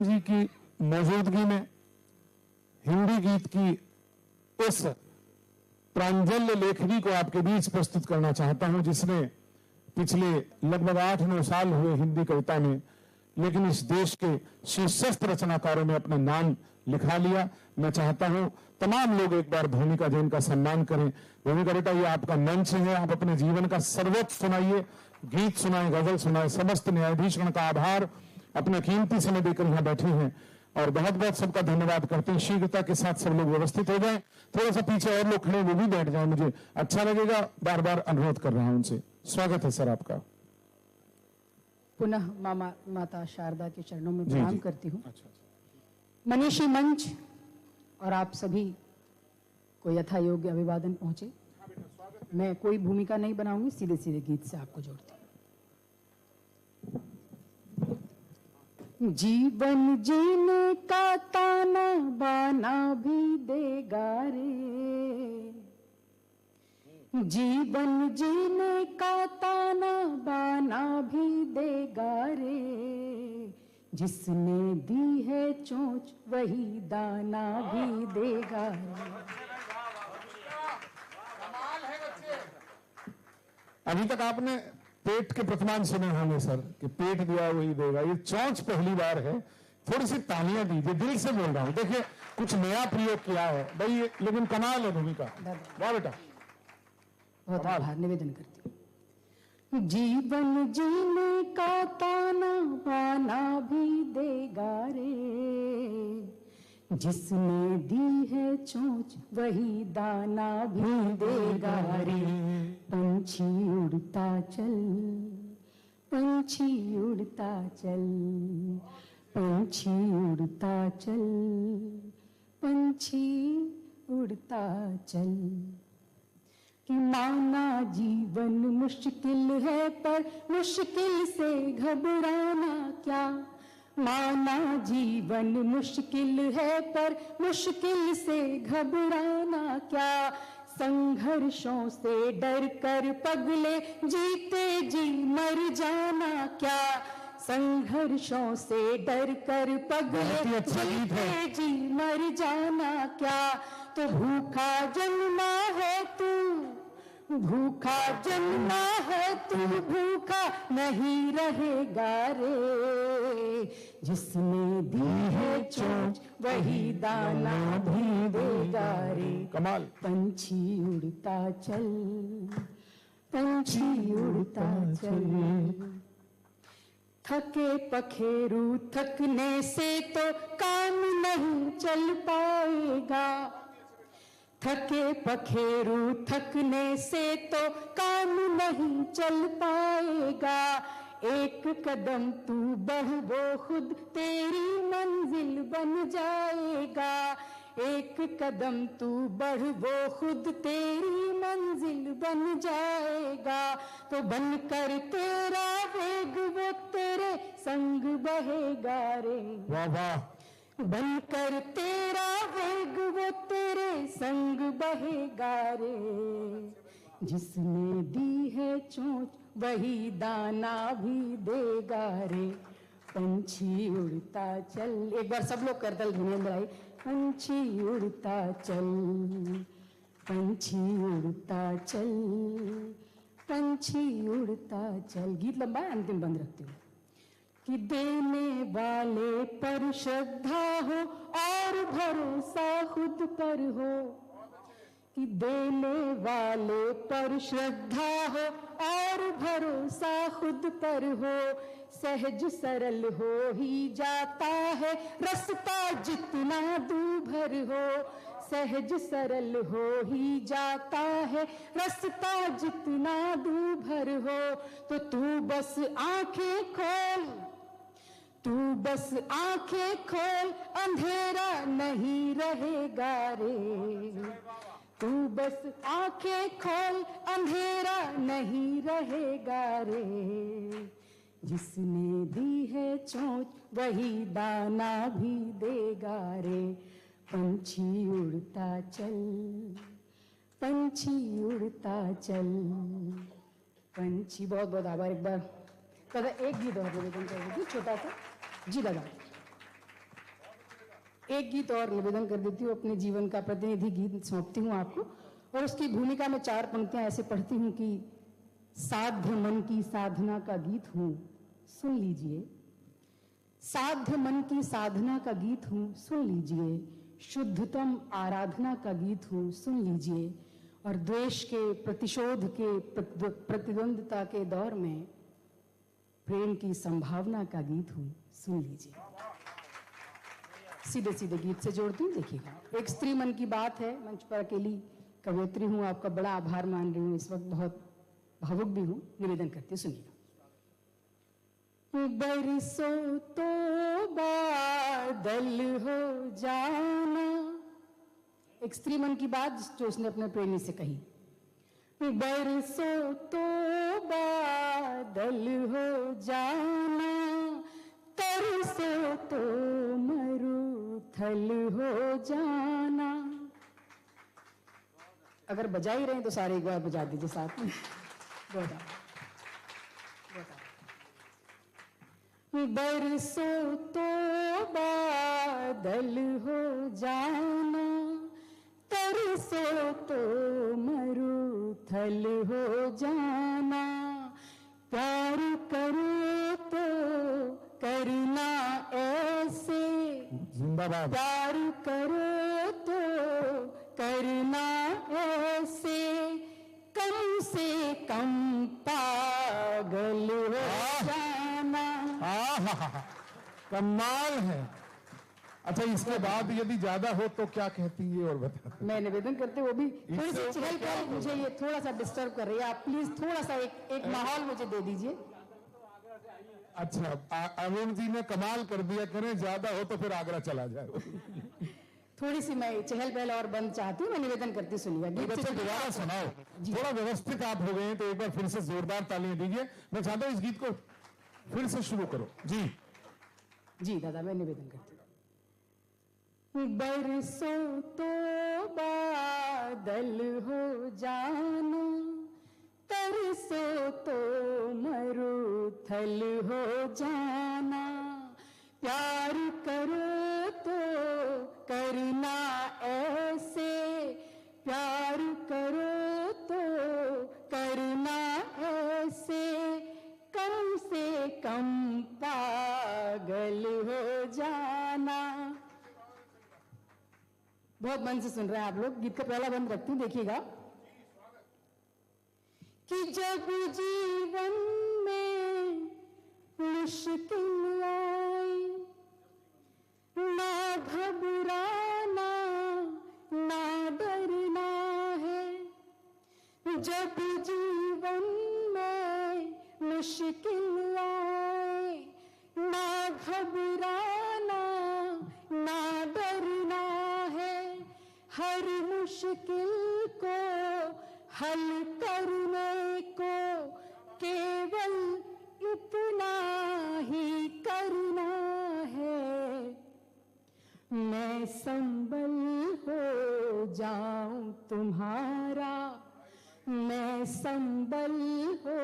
जी की मौजूदगी में हिंदी गीत की उस प्रांजल लेखनी को आपके बीच प्रस्तुत करना चाहता हूं, जिसने पिछले लगभग 8-9 साल हुए हिंदी कविता में, लेकिन इस देश के शीर्षस्थ रचनाकारों में अपना नाम लिखा लिया। मैं चाहता हूं तमाम लोग एक बार भूमिका जैन का सम्मान करें। भूमिका बेटा, ये आपका मंच है, आप अपने जीवन का सर्वोच्च सुनाइए, गीत सुनाए, गजल सुनाए। समस्त न्यायाधीशगण का आभार, अपना कीमती समय देकर यहाँ बैठे हैं और बहुत बहुत सबका धन्यवाद करते हैं। शीघ्रता के साथ सब लोग व्यवस्थित हो जाएं, थोड़ा सा पीछे और लोग खड़े वो भी बैठ जाएं, मुझे अच्छा लगेगा। बार बार अनुरोध कर रहा हूं उनसे। स्वागत है सर आपका। पुनः माता शारदा के चरणों में प्रणाम करती हूँ। मनीषी मंच और आप सभी को यथा योग्य अभिवादन पहुंचे। मैं कोई भूमिका नहीं बनाऊंगी, सीधे सीधे गीत से आपको जोड़ती हूँ। जीवन जीने का ताना बाना भी देगा रे, जीवन जीने का ताना बाना भी देगा रे, जिसने दी है चोंच वही दाना भी देगा रे। अभी तक आपने पेट के प्रतिमान सुने होंगे सर, कि पेट दिया वही देगा। ये चोंच पहली बार है, थोड़ी सी तालियां दीजिए, दिल से बोल रहा हूं। देखिए कुछ नया प्रयोग किया है भाई, लेकिन कमाल है भूमिका। वाह बेटा, बहुत आभार निवेदन करती हूँ। जीवन जीने का ताना बाना भी देगा रे, जिसने दी है चोंच वही दाना भी देगा रे। पंछी उड़ता चल, पंछी उड़ता चल, पंछी उड़ता चल, पंछी उड़ता चल। कि माना जीवन मुश्किल है पर मुश्किल से घबराना क्या, माना जीवन मुश्किल है पर मुश्किल से घबराना क्या, संघर्षों से डर कर पगले जीते जी मर जाना क्या, संघर्षों से डर कर पगले जीते जी मर जाना क्या। तो भूखा जन्मा है तू, भूखा जन्मा है तू, भूखा नहीं रहेगा रे, जिसने दी है चोंच वही दाना भी देगा रे। कमाल। पंछी उड़ता चल, पंछी उड़ता चल, थके पखेरू थकने से तो काम नहीं चल पाएगा, थके पखेरू थकने से तो काम नहीं चल पाएगा। एक कदम तू बढ़ वो खुद तेरी मंजिल बन जाएगा, एक कदम तू बढ़ वो खुद तेरी मंजिल बन जाएगा। तो बनकर तेरा वेग वो तेरे संग बहेगा रे, वाह वाह, बनकर तेरा वेग वो तेरे संग बहेगा रे, जिसने दी है चोंच वही दाना भी देगा रे। पंछी उड़ता चल, एक बार सब लोग करतल धुनेंद्र आई। पंछी उड़ता चल, पंछी उड़ता चल, पंछी उड़ता चल। गीत लंबा है, अंतिम बंद रखती हूँ। कि देने वाले पर श्रद्धा हो और भरोसा खुद पर हो, कि देने वाले पर श्रद्धा हो और भरोसा खुद पर हो, सहज सरल हो ही जाता है रास्ता जितना दूभर हो, सहज सरल हो ही जाता है रास्ता जितना दूभर हो। तो तू बस आंखें खोल, तू बस आंखें खोल, अंधेरा नहीं रहेगा रे, तू बस आंखें खोल, अंधेरा नहीं रहेगा रे, जिसने दी है चोंच वही दाना भी देगा रे। पंछी उड़ता चल, पंछी उड़ता चल, पंछी। बहुत बहुत आभार। एक बार दादा एक गीत और निवेदन करेंगे, छोटा सा। जी दादा। एक गीत और निवेदन कर देती हूँ, अपने जीवन का प्रतिनिधि गीत सौंपती हूँ आपको, और उसकी भूमिका में 4 पंक्तियां ऐसे पढ़ती हूँ कि साध्य मन की साधना का गीत हूँ, सुन लीजिए। साध्य मन की साधना का गीत हूँ, सुन लीजिए। शुद्धतम आराधना का गीत हूँ, सुन लीजिए। और द्वेष के, प्रतिशोध के, प्रतिद्वंद्विता के दौर में प्रेम की संभावना का गीत हूँ, सुन लीजिए। सीधे सीधे गीत से जोड़ती हूँ, देखिएगा। एक स्त्री मन की बात है, मंच पर अकेली कवयित्री हूँ, आपका बड़ा आभार मान रही हूँ, इस वक्त बहुत भावुक भी हूँ, निवेदन करती हूँ, सुनिएगा। बरसों तो बादल हो जाना, एक स्त्री मन की बात जो उसने अपने प्रेमी से कही। बरसों तो बादल हो जाना, तरसो तो मरुथल हो जाना। अगर बजा ही रहे तो सारे एक बार बजा दीजिए साथ में। बरसों तो बादल हो जाना, तरसो तो मरुथल हो जाना। प्यार करो तो करना ऐसे, जिंदाबाद। प्यार करो तो करना ऐसे, कम से कम पागल हो जाना। कमाल है। अच्छा, इसके बाद यदि ज्यादा हो तो क्या कहती है और बता। मैं निवेदन करते, वो भी थोड़ी सी चहल पहल मुझे ये थोड़ा सा डिस्टर्ब कर रही है, आप प्लीज थोड़ा सा एक माहौल मुझे दे दीजिए। अच्छा, अरुण जी ने कमाल कर दिया, करें ज्यादा हो तो फिर आगरा चला जाए। थोड़ी सी मैं चहल पहल और बंद चाहती हूँ, मैं निवेदन करती सुनिएगा। बच्चे दोबारा सुनाओ, थोड़ा व्यवस्थित आप हो गए हैं तो एक बार फिर से जोरदार तालियां दीजिए। मैं चाहता हूँ इस गीत को फिर से शुरू करो। जी जी दादा, मैं निवेदन करती हूँ। बरसों तो बादल हो जाना, तरसो तो मरुथल हो जाना। प्यार करो तो करना ऐसे, प्यार करो तो करना ऐसे, कम से कम पागल हो जाना। बहुत मन से सुन रहे हैं आप लोग, गीत का पहला बंद रखती हूँ, देखिएगा। कि जब जीवन में मुश्किल आए, ना घबराना ना डरना है। जब जीवन में मुश्किल आए, ना घबराना ना डरना है। हर मुश्किल को हल करने को केवल इतना ही करना है। मैं संबल हो जाऊं तुम्हारा, मैं संबल हो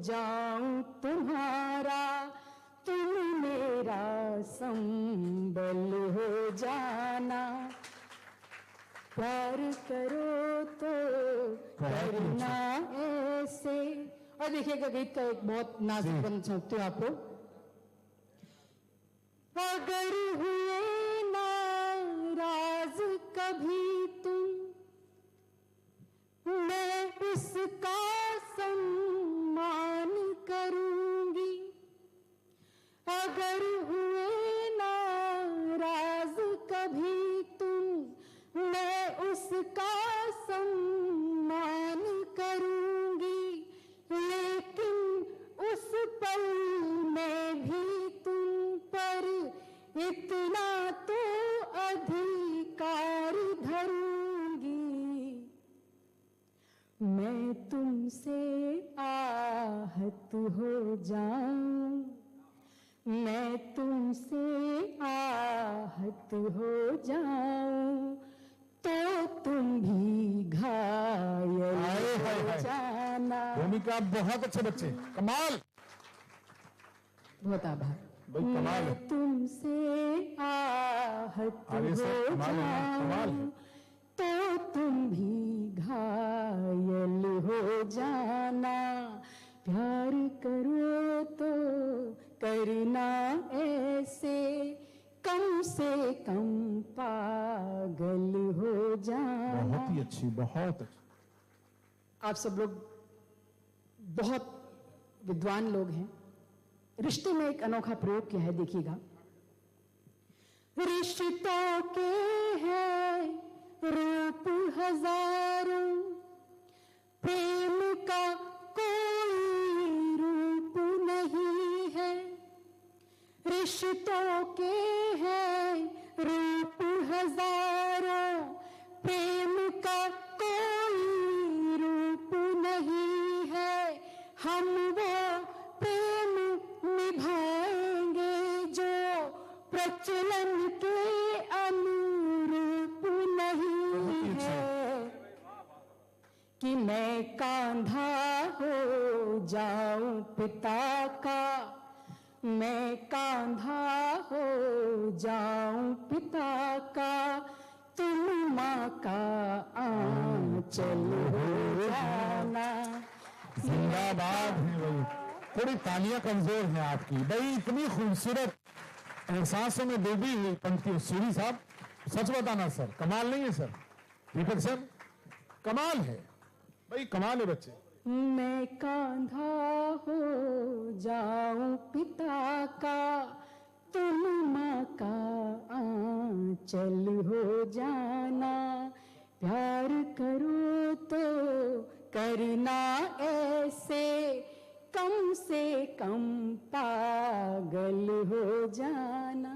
जाऊं तुम्हारा, तुम मेरा संबल हो जाना। प्यार करो तो करना ऐसे। और देखिएगा गीत का एक बहुत नाजुक बंद सौंपती हूँ आपको। अगर हुए नाराज कभी तुम, मैं उसका सम्मान करूंगी। अगर हुए नाराज कभी तुम, मैं उसका सम्मान करूंगी। लेकिन उस पल में भी तुम पर इतना तो अधिकार धरूंगी। मैं तुमसे आहत हो जाऊं, मैं तुमसे आहत हो जाऊं, तो तुम भी घायल हो जाना। भूमिका बहुत अच्छे बच्चे, कमाल, बहुत आभार। भाई कमाल है। मैं तुमसे आहत आहत आगे से हो कमाल है ना, कमाल जाऊं है। तो तुम भी घायल हो जाना, प्यार करो तो करना ऐसे, कम से कम पागल हो जाना। बहुत ही अच्छी, बहुत अच्छी। आप सब लोग बहुत विद्वान लोग हैं। रिश्ते में एक अनोखा प्रयोग किया है, देखिएगा। रिश्तों के हैं रूप हजारों, प्रेम का कोई रूप नहीं है। रिश्तों के हैं रूप हजारों, प्रेम का कोई रूप नहीं है। हम वो प्रेम निभाएंगे जो प्रचलन के अनुरूप नहीं है। कि मैं कांधा हो जाऊं पिता का, मैं कांधा हो जाऊं पिता का, तुम माँ का आंचल हो जाना। जिंदाबाद है भाई। थोड़ी तालियां कमजोर हैं आपकी भाई। इतनी खूबसूरत एहसासों में डूबी हुई पंक्ति। सूरी साहब सच बताना सर, कमाल नहीं है सर? दीपक सर कमाल है भाई, कमाल है बच्चे। मैं कांधा हो जाऊं पिता का, तुम माँ का आंचल हो जाना, प्यार करो तो करना ऐसे, कम से कम पागल हो जाना।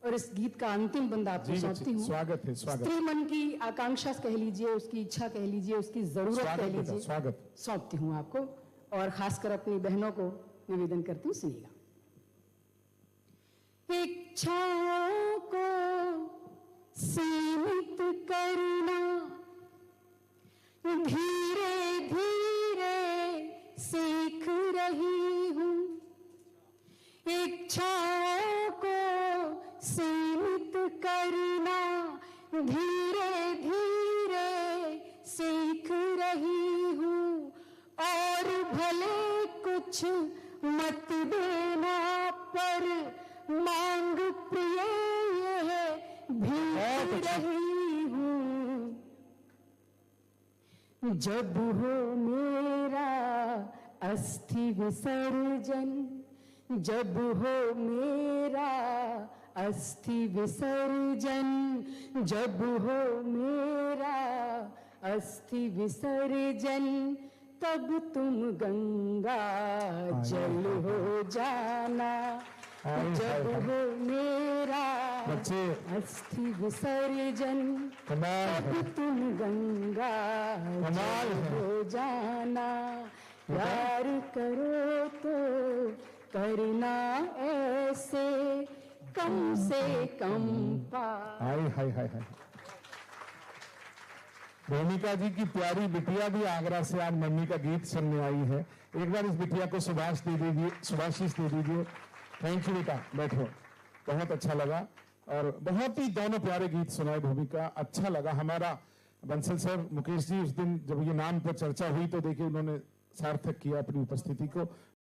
और इस गीत का अंतिम बंदा आपको जी सौंपती बच्चे, हूँ। स्वागत है, स्वागत। स्त्री मन की आकांक्षा कह लीजिए, उसकी इच्छा कह लीजिए, उसकी जरूरत स्वागत कह बेटा, लीजिए, स्वागत। सौंपती हूँ आपको। और खासकर अपनी बहनों को निवेदन करती हूँ, सुनिएगा। इच्छाओं को सीमित करना धीरे धीरे सीख रही हूँ। इच्छाओं को सीमित करना धीरे धीरे सीख रही हूँ। और भले कुछ मत देना पर मांग प्रिय यह भीग रही हूँ। जब हो मेरा अस्थि विसर्जन, जब हो मेरा अस्थि विसर्जन, जब हो मेरा अस्थि विसर्जन, तब तुम गंगा जल हो जाना। जब हो मेरा बच्चे अस्थि विसर्जन, कमाल तब है, तुम गंगा कमाल जल है। हो जाना। प्यार करो तो करना ऐसे, कम से कम पार। हाय हाय हाय हाय। भूमिका जी की प्यारी बिटिया भी आगरा से आज मम्मी का गीत सुनने आई है। एक बार इस बिटिया को सुभाष दे दीजिए, सुभाषिस दे दीजिए। थैंक यू बेटा, बैठो। बहुत अच्छा लगा और बहुत ही दोनों प्यारे गीत सुनाए भूमिका। अच्छा लगा। हमारा बंसल सर, मुकेश जी, उस दिन जब ये नाम पर चर्चा हुई तो देखिए उन्होंने सार्थक किया अपनी उपस्थिति को।